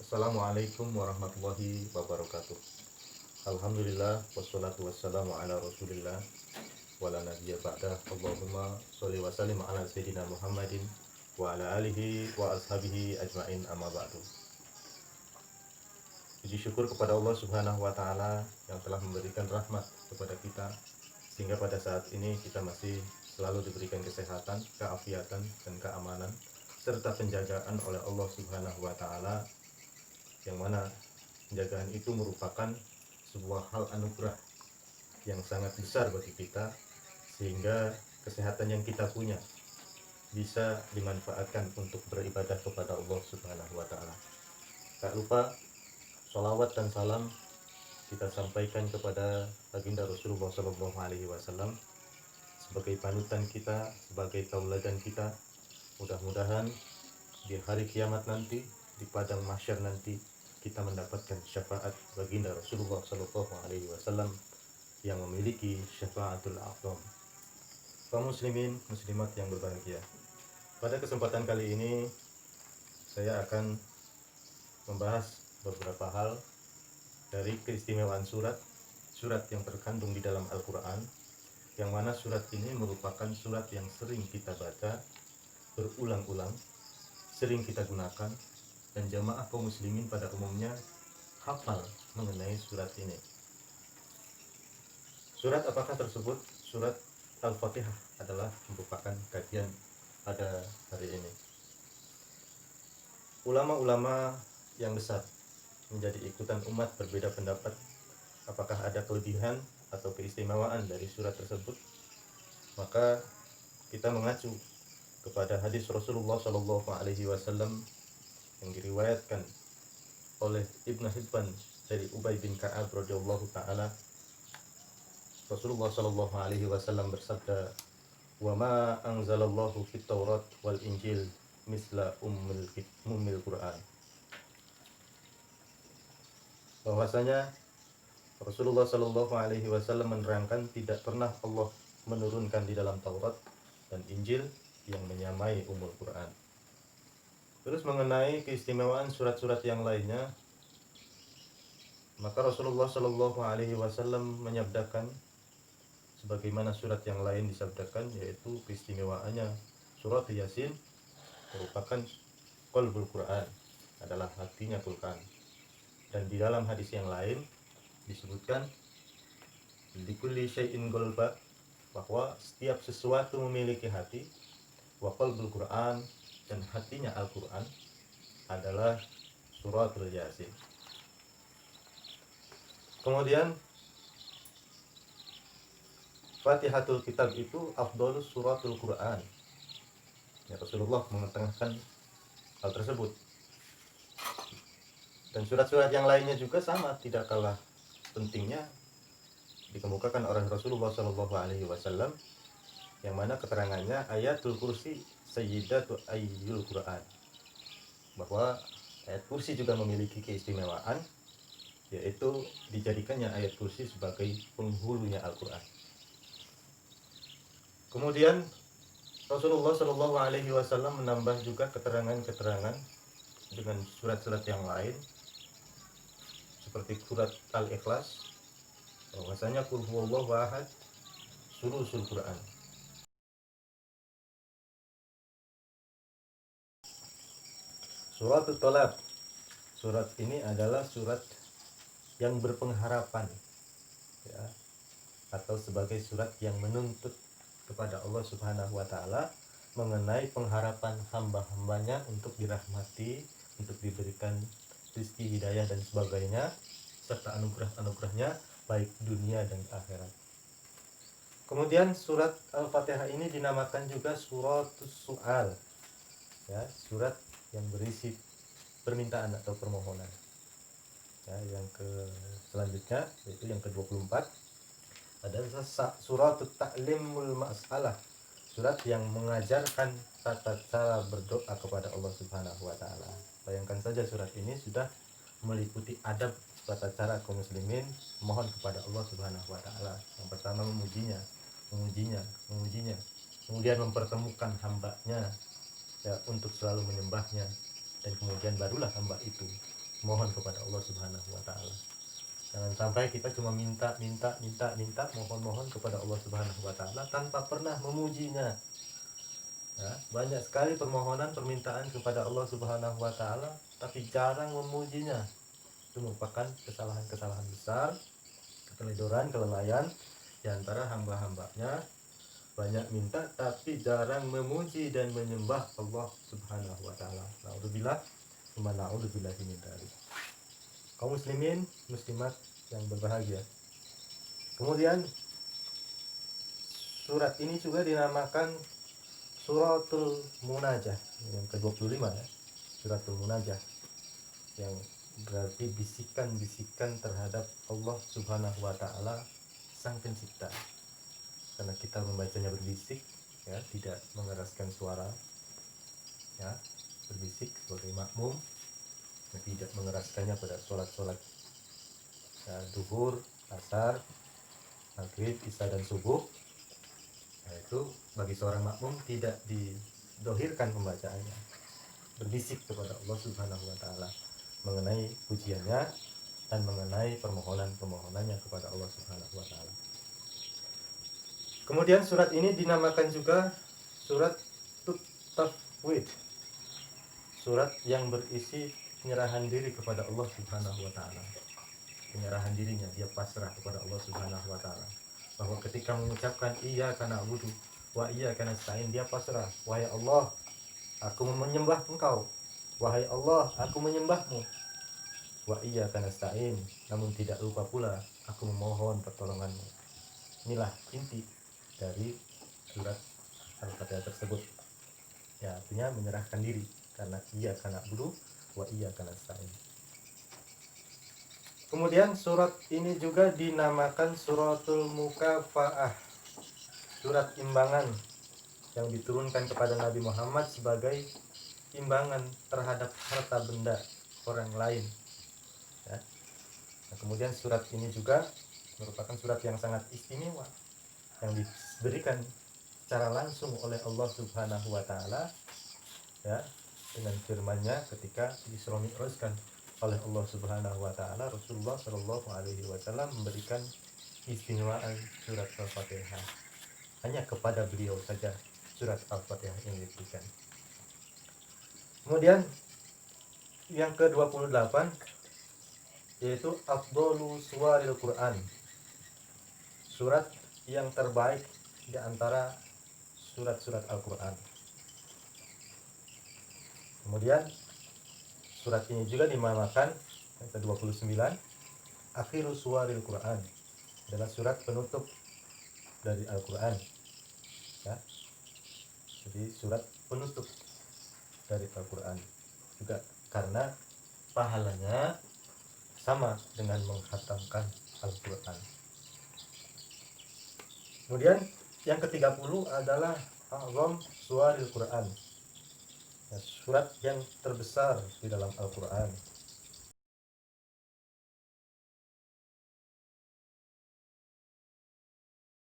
Assalamualaikum warahmatullahi wabarakatuh. Alhamdulillah wassalatu wassalamu ala Rasulillah wala nabiyya ba'da. Allahumma sholli wa sallim ala sayyidina Muhammadin wa ala alihi wa ashabihi ajmain, amma ba'du. Puji syukur kepada Allah Subhanahu wa taala yang telah memberikan rahmat kepada kita sehingga pada saat ini kita masih selalu diberikan kesehatan, keafiatan dan keamanan serta penjagaan oleh Allah Subhanahu wa taala, yang mana penjagaan itu merupakan sebuah hal anugerah yang sangat besar bagi kita, sehingga kesehatan yang kita punya bisa dimanfaatkan untuk beribadah kepada Allah Subhanahu wa taala. Tak lupa sholawat dan salam kita sampaikan kepada baginda Rasulullah Shallallahu Alaihi Wasallam sebagai panutan kita, sebagai tauladan kita. Mudah-mudahan di hari kiamat nanti, di padang mahsyar nanti, kita mendapatkan syafaat baginda Rasulullah Shallallahu Alaihi Wasallam yang memiliki syafaatul a'zam. Kaum muslimin muslimat yang berbahagia, pada kesempatan kali ini saya akan membahas beberapa hal dari keistimewaan surat yang terkandung di dalam Al-Quran, yang mana surat ini merupakan surat yang sering kita baca berulang-ulang, sering kita gunakan, dan jamaah kaum muslimin pada umumnya hafal mengenai surat ini. Surat apakah tersebut? Surat Al-Fatihah adalah merupakan kajian pada hari ini. Ulama-ulama yang besar menjadi ikutan umat berbeda pendapat apakah ada kelebihan atau keistimewaan dari surat tersebut. Maka kita mengacu kepada hadis Rasulullah Shallallahu Alaihi Wasallam yang diriwayatkan oleh Ibnu Hibban dari Ubay bin Ka'ab radhiyallahu taala. Rasulullah Shallallahu Alaihi Wasallam bersabda, "Wa ma anzalallahu fit Taurat wal Injil misla ummil Quran." Bahwasanya Rasulullah Shallallahu Alaihi Wasallam menerangkan tidak pernah Allah menurunkan di dalam Taurat dan Injil yang menyamai Ummul Quran. Terus mengenai keistimewaan surat-surat yang lainnya, maka Rasulullah Shallallahu Alaihi Wasallam menyabdakan sebagaimana surat yang lain disabdakan, yaitu keistimewaannya surat Yasin merupakan qalbul Quran, adalah hatinya Quran. Dan di dalam hadis yang lain disebutkan likulli syai'in qalba, bahwa setiap sesuatu memiliki hati, wa qalbul Quran, dan hatinya Al-Quran adalah suratul Yasin. Kemudian Fatihatul Kitab itu afdhalus suratul Quran. Ya, Rasulullah mengetengahkan hal tersebut. Dan surat-surat yang lainnya juga sama, tidak kalah pentingnya dikemukakan oleh Rasulullah Shallallahu Alaihi Wasallam, yang mana keterangannya ayatul kursi sayyidatu ayyul Quran, bahwa ayat kursi juga memiliki keistimewaan, yaitu dijadikannya ayat kursi sebagai penghulunya Al-Quran. Kemudian Rasulullah Shallallahu Alaihi Wasallam menambah juga keterangan-keterangan dengan surat-surat yang lain, seperti surat Al-Ikhlas, bahwasanya qul huwallahu ahad sulusul Quran. Surat At-Talaq, surat ini adalah surat yang berpengharapan, ya, atau sebagai surat yang menuntut kepada Allah Subhanahu wa taala mengenai pengharapan hamba-hambanya untuk dirahmati, untuk diberikan rezeki, hidayah dan sebagainya, serta anugerah-anugerahnya baik dunia dan akhirat. Kemudian surat Al-Fatihah ini dinamakan juga suratus su'al, ya, surat yang berisi permintaan atau permohonan. Ya, yang selanjutnya yaitu yang ke-24 adalah suratul ta'limul mas'alah, surat yang mengajarkan tata cara berdoa kepada Allah Subhanahu wa taala. Bayangkan saja, surat ini sudah meliputi adab tata cara kaum muslimin mohon kepada Allah Subhanahu wa taala. Yang pertama memujinya, kemudian mempertemukan hambanya, ya, untuk selalu menyembahnya, dan kemudian barulah hamba itu mohon kepada Allah Subhanahu wa taala. Jangan sampai kita cuma minta, mohon kepada Allah Subhanahu wa taala tanpa pernah memujinya. Ya, banyak sekali permohonan, permintaan kepada Allah Subhanahu wa taala tapi jarang memujinya. Itu merupakan kesalahan-kesalahan besar, keteledoran, kelalaian di antara hamba-hambanya. Banyak minta tapi jarang memuji dan menyembah Allah Subhanahu wa taala. Naudzubillah, naudzubillahi min dzalik. Kaum muslimin, muslimat yang berbahagia. Kemudian surat ini juga dinamakan Suratul Munajah yang ke-25 ya. Suratul Munajah yang berarti bisikan-bisikan terhadap Allah Subhanahu wa taala Sang Pencipta. Karena kita membacanya berbisik ya, tidak mengeraskan suara ya, berbisik sebagai makmum, tidak mengeraskannya pada sholat-sholat ya, duhur, asar, maghrib, isya dan subuh. Itu bagi seorang makmum tidak didohirkan pembacaannya, berbisik kepada Allah Subhanahu wa taala mengenai pujiannya dan mengenai permohonan-permohonannya kepada Allah Subhanahu wa taala. Kemudian surat ini dinamakan juga surat Tafwid, surat yang berisi penyerahan diri kepada Allah Subhanahu wa taala. Penyerahan dirinya, dia pasrah kepada Allah Subhanahu wa taala. Bahwa ketika mengucapkan iyyaka na'budu wa iyyaka nasta'in, dia pasrah. Wahai Allah, aku menyembah Engkau. Wahai Allah, aku menyembahmu. Wa iyyaka nasta'in, namun tidak lupa pula aku memohon pertolonganmu. Inilah inti dari surat Al-Fatihah tersebut. Ya, artinya menyerahkan diri karena iyyaka na'budu wa iyyaka nasta'in. Kemudian surat ini juga dinamakan Suratul Mukafa'ah, surat imbangan yang diturunkan kepada Nabi Muhammad sebagai imbangan terhadap harta benda orang lain ya. Nah, kemudian surat ini juga merupakan surat yang sangat istimewa yang diberikan secara langsung oleh Allah Subhanahu wa taala ya, dengan firman-Nya ketika Isra Mi'rajkan oleh Allah Subhanahu wa taala. Rasulullah Shallallahu alaihi wasallam memberikan istimewaan surat Al-Fatihah. Hanya kepada beliau saja surat Al-Fatihah ini diberikan. Kemudian yang ke-28 yaitu Afdhalu Suwaril Quran, surat yang terbaik di antara surat-surat Al-Quran. Kemudian surat ini juga dinamakan yang ke-29 Akhirus Suwaril Quran, adalah surat penutup dari Al-Quran ya. Jadi surat penutup dari Al-Quran juga karena pahalanya sama dengan menghatamkan Al-Quran. Kemudian yang ke-30 adalah A'zam Suwaril Quran, ya, surat yang terbesar di dalam Al-Quran.